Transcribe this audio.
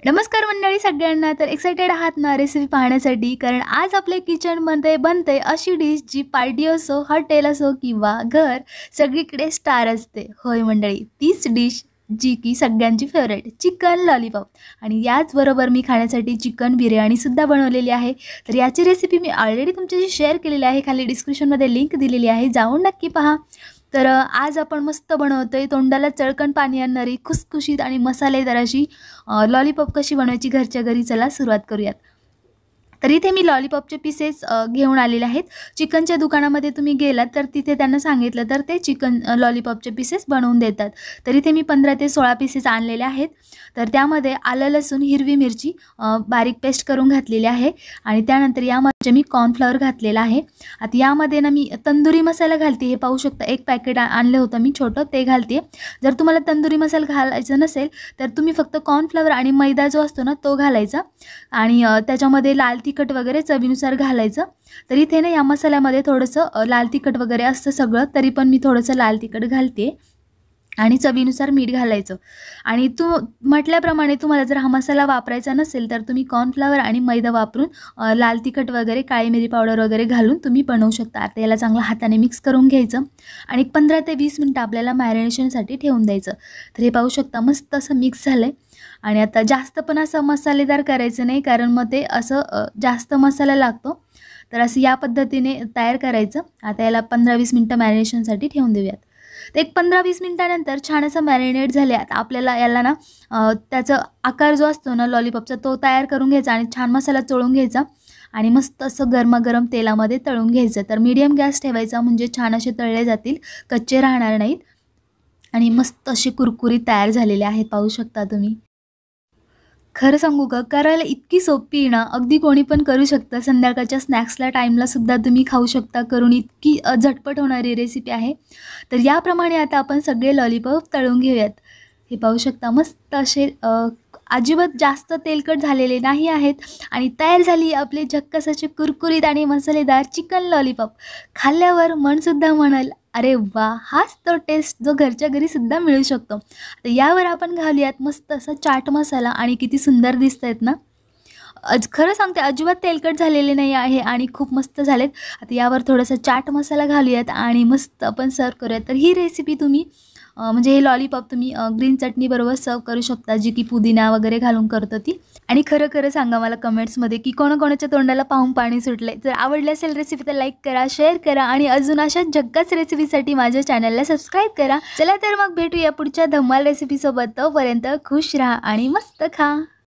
नमस्कार मंडळी सगळ्यांना. तर एक्साइटेड आहात ना रेसिपी पाहण्यासाठी? कारण आज आपल्या किचनमध्ये बनते अशी डिश जी पार्टी असो, हॉटेल असो किंवा घर सगळीकडे स्टार असते. होय मंडळी, तीच डिश जी की सगळ्यांची फेवरेट चिकन लॉलीपॉप. आणि याचबरोबर मी खाण्यासाठी चिकन बिर्याणीसुद्धा बनवलेली आहे. तर याची रेसिपी मी ऑलरेडी तुमच्याशी शेअर केलेली आहे. खाली डिस्क्रिप्शनमध्ये लिंक दिलेली आहे, जाऊन नक्की पहा. तर आज आपण मस्त बनवतोय तोंडाला चळकण पाणी आणणारी खुसखुशीत आणि मसालेदार अशी लॉलीपॉप कशी बनवायची घरच्या घरी. चला सुरुवात करूयात. तर इथे मी लॉलीपॉपचे पीसेस घेऊन आलेले आहेत. चिकनच्या दुकानामध्ये तुम्ही गेलात तर तिथे त्यांना सांगितलं तर ते चिकन लॉलीपॉपचे पीसेस बनवून देतात. तर इथे मी 15 ते 16 पीसेस आणलेले आहेत. तर त्यामध्ये आलं लसूण हिरवी मिरची बारीक पेस्ट करून घातलेली आहे. आणि त्यानंतर यामध्ये मी कॉर्नफ्लॉवर घातलेला आहे. आता यामध्ये ना मी तंदुरी मसाला घालते. हे पाहू शकता, एक पॅकेट आणलं होतं मी छोटं, ते घालते. जर तुम्हाला तंदुरी मसाला घालायचा नसेल तर तुम्ही फक्त कॉर्नफ्लॉवर आणि मैदा जो असतो ना तो घालायचा. आणि त्याच्यामध्ये लाल तिखट वगैरे चवीनुसार घालायचं. तर इथे ना या मसाल्यामध्ये थोडंसं लाल तिखट वगैरे असतं सगळं, तरी पण मी थोडंसं लाल तिखट घालते. आणि चवीनुसार मीठ घालायचं. आणि म्हटल्याप्रमाणे तुम्हाला जर हा मसाला वापरायचा नसेल तर तुम्ही कॉर्नफ्लॉवर आणि मैदा वापरून लाल तिखट वगैरे काळी मिरी पावडर वगैरे घालून तुम्ही बनवू शकता. आता याला चांगलं हाताने मिक्स करून घ्यायचं आणि 15 ते 20 मिनटं आपल्याला मॅरिनेशनसाठी ठेवून द्यायचं. तर हे पाहू शकता मस्त असं मिक्स झालं आहे. आणि आता जास्त पण असं मसालेदार करायचं नाही, कारण मग ते असं जास्त मसाला लागतो. तर असं या पद्धतीने तयार करायचं. आता याला 15-20 मिनटं मॅरिनेशनसाठी ठेवून देऊयात. तर एक 15-20 मिनटानंतर छान असं मॅरिनेट झाले. आता आपल्याला याला ना त्याचा आकार जो असतो ना लॉलीपॉपचा तो तयार करून घ्यायचा आणि छान मसाला चोळून घ्यायचा आणि मस्त असं गरमागरम तेलामध्ये तळून घ्यायचं. तर मीडियम गॅस ठेवायचा, म्हणजे छान असे तळले जातील, कच्चे राहणार नाहीत. आणि मस्त असे कुरकुरीत तयार झालेले आहेत, पाहू शकता तुम्ही. खरं सांगू का, करायला इतकी सोपी आहे ना, अगदी कोणी पण करू शकतं. संध्याकाळच्या स्नॅक्सला टाईमला सुद्धा तुम्ही खाऊ शकता करून. इतकी झटपट होणारी रेसिपी आहे. तर याप्रमाणे आता आपण सगळे लॉलीपॉप तळून घेऊयात. हे पाहू शकता मस्त असे अजिबात जास्त तेलकट झालेले नाही आहेत. आणि तयार झाली आपले झक्कास असे कुरकुरीत आणि मसालेदार चिकन लॉलीपॉप. खाल्ल्यावर मनसुद्धा म्हणाल, अरे वा, हाच तो टेस्ट जो घरच्या घरीसुद्धा मिळू शकतो. तर यावर आपण घालूयात मस्त असा चाट मसाला. आणि किती सुंदर दिसत आहेत ना. खरं सांगते, अजिबात तेलकट झालेले नाही आहे आणि खूप मस्त झालेत. आता यावर थोडासा चाट मसाला घालूयात आणि मस्त आपण सर्व करूयात. तर ही रेसिपी तुम्ही म्हणजे हे लॉलीपॉप तुम्ही ग्रीन चटणीबरोबर सर्व करू शकता, जी की पुदिना वगैरे घालून करतो ती. आणि खरं खरं सांगा मला कमेंट्समध्ये की कोणाकोणाच्या तोंडाला पाहून पाणी सुटले. जर आवडली असेल रेसिपी तर लाईक करा, शेअर करा आणि अजून अशा झक्कास रेसिपीसाठी माझ्या चॅनलला सबस्क्राईब करा. चला तर मग भेटूया पुढच्या धमाल रेसिपीसोबत. तोपर्यंत खुश राहा आणि मस्त खा.